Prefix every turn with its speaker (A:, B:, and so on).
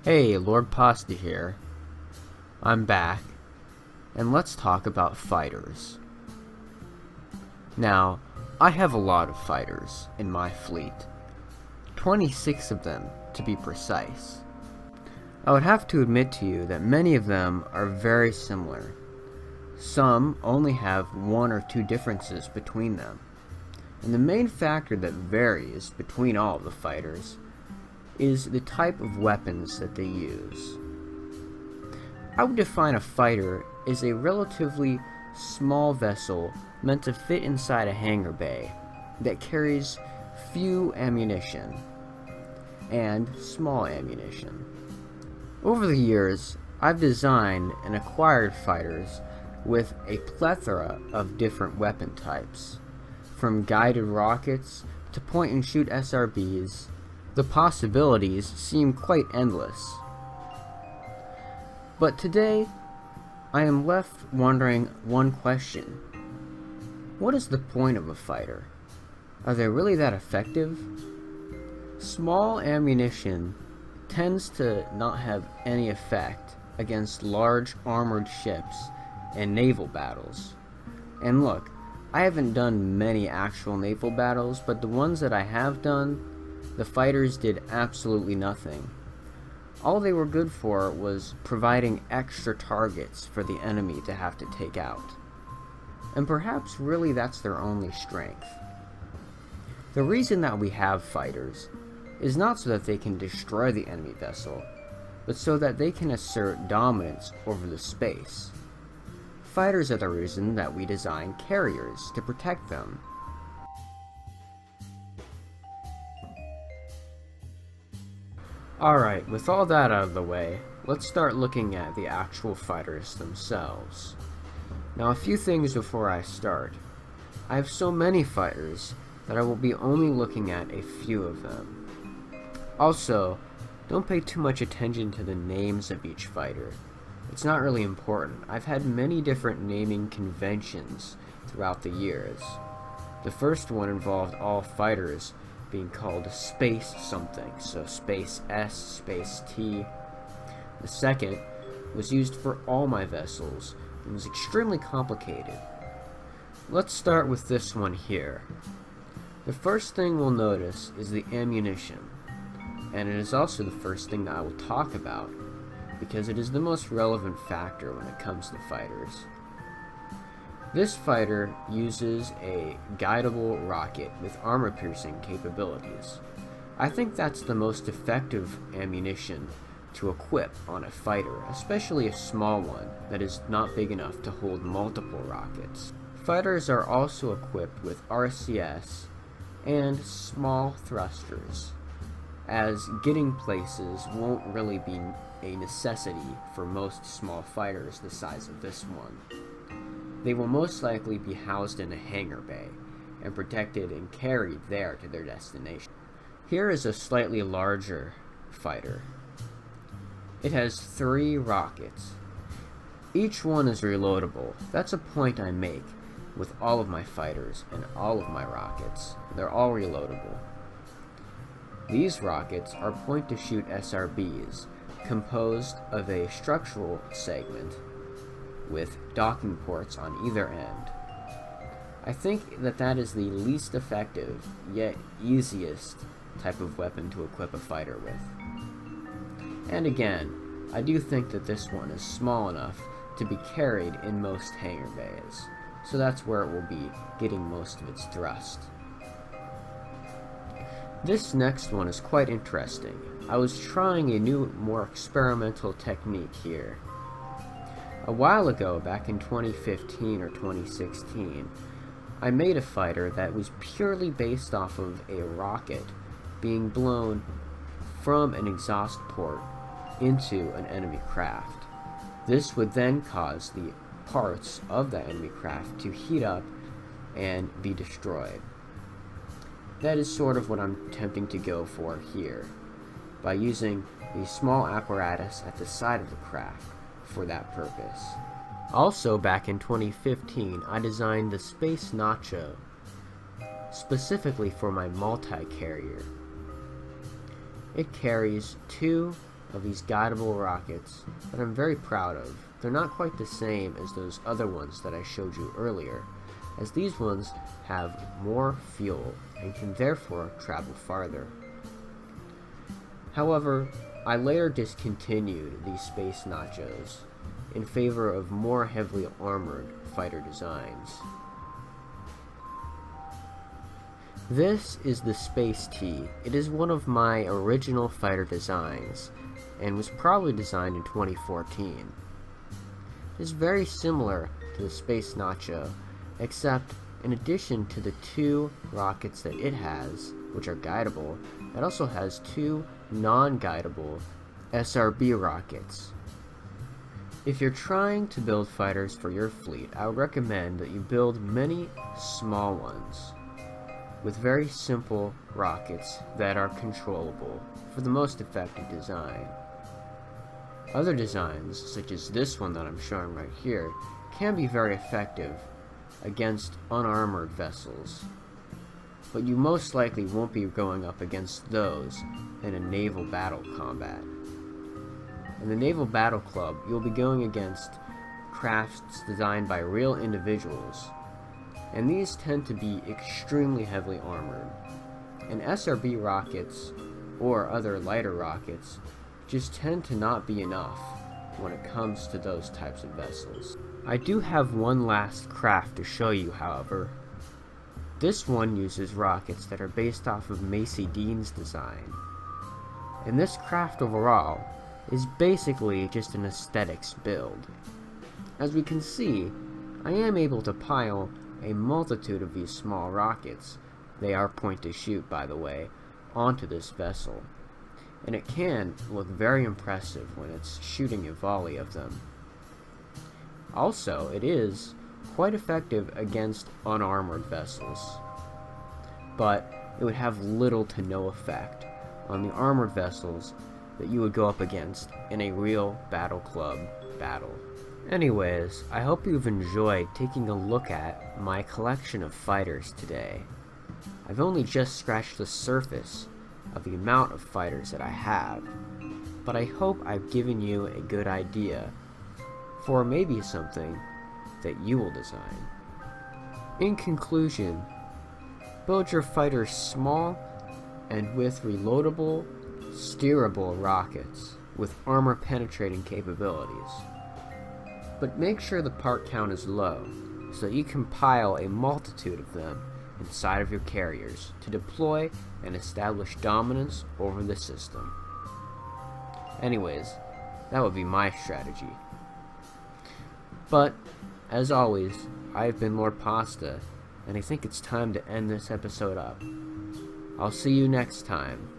A: Hey, Lord Pasta here. I'm back, and let's talk about fighters. Now, I have a lot of fighters in my fleet. 26 of them, to be precise. I would have to admit to you that many of them are very similar. Some only have one or two differences between them. And the main factor that varies between all of the fighters is the type of weapons that they use. I would define a fighter as a relatively small vessel meant to fit inside a hangar bay that carries few ammunition and small ammunition. Over the years, I've designed and acquired fighters with a plethora of different weapon types, from guided rockets to point-and-shoot SRBs. The possibilities seem quite endless. But today, I am left wondering one question. What is the point of a fighter? Are they really that effective? Small ammunition tends to not have any effect against large armored ships and naval battles. And look, I haven't done many actual naval battles, but the ones that I have done, the fighters did absolutely nothing. All they were good for was providing extra targets for the enemy to have to take out. And perhaps really that's their only strength. The reason that we have fighters is not so that they can destroy the enemy vessel, but so that they can assert dominance over the space. Fighters are the reason that we design carriers to protect them. Alright, with all that out of the way, let's start looking at the actual fighters themselves. Now, a few things before I start. I have so many fighters that I will be only looking at a few of them. Also, don't pay too much attention to the names of each fighter. It's not really important. I've had many different naming conventions throughout the years. The first one involved all fighters being called space something, so space S, space T. The second was used for all my vessels and was extremely complicated. Let's start with this one here. The first thing we'll notice is the ammunition, and it is also the first thing that I will talk about because it is the most relevant factor when it comes to fighters. This fighter uses a guidable rocket with armor-piercing capabilities. I think that's the most effective ammunition to equip on a fighter, especially a small one that is not big enough to hold multiple rockets. Fighters are also equipped with RCS and small thrusters, as getting places won't really be a necessity for most small fighters the size of this one. They will most likely be housed in a hangar bay and protected and carried there to their destination. Here is a slightly larger fighter. It has 3 rockets. Each one is reloadable. That's a point I make with all of my fighters and all of my rockets. They're all reloadable. These rockets are point-to-shoot SRBs composed of a structural segment with docking ports on either end. I think that that is the least effective, yet easiest type of weapon to equip a fighter with. And again, I do think that this one is small enough to be carried in most hangar bays, so that's where it will be getting most of its thrust. This next one is quite interesting. I was trying a new, more experimental technique here. A while ago, back in 2015 or 2016, I made a fighter that was purely based off of a rocket being blown from an exhaust port into an enemy craft. This would then cause the parts of that enemy craft to heat up and be destroyed. That is sort of what I'm attempting to go for here, by using a small apparatus at the side of the craft for that purpose. Also, back in 2015, I designed the Space Nacho specifically for my multi-carrier. It carries 2 of these guidable rockets that I'm very proud of. They're not quite the same as those other ones that I showed you earlier, as these ones have more fuel and can therefore travel farther. However, I later discontinued these space nachos in favor of more heavily armored fighter designs. This is the Space T. It is one of my original fighter designs, and was probably designed in 2014. It is very similar to the Space Nacho, except in addition to the 2 rockets that it has, which are guidable, it also has 2 non-guidable SRB rockets. If you're trying to build fighters for your fleet, I would recommend that you build many small ones with very simple rockets that are controllable for the most effective design. Other designs, such as this one that I'm showing right here, can be very effective against unarmored vessels, but you most likely won't be going up against those in a naval battle combat. In the Naval Battle Club, you'll be going against crafts designed by real individuals, and these tend to be extremely heavily armored. And SRB rockets, or other lighter rockets, just tend to not be enough when it comes to those types of vessels. I do have one last craft to show you, however. This one uses rockets that are based off of Macy Dean's design. And this craft overall is basically just an aesthetics build. As we can see, I am able to pile a multitude of these small rockets, they are point to shoot by the way, onto this vessel. And it can look very impressive when it's shooting a volley of them. Also, it is quite effective against unarmored vessels, but it would have little to no effect on the armored vessels that you would go up against in a real Battle Club battle. Anyways, I hope you've enjoyed taking a look at my collection of fighters today. I've only just scratched the surface of the amount of fighters that I have, but I hope I've given you a good idea for maybe something that you will design. In conclusion, build your fighters small and with reloadable, steerable rockets with armor penetrating capabilities. But make sure the part count is low so that you can pile a multitude of them inside of your carriers to deploy and establish dominance over the system. Anyways, that would be my strategy. But, as always, I've been Lord Pasta, and I think it's time to end this episode up. I'll see you next time.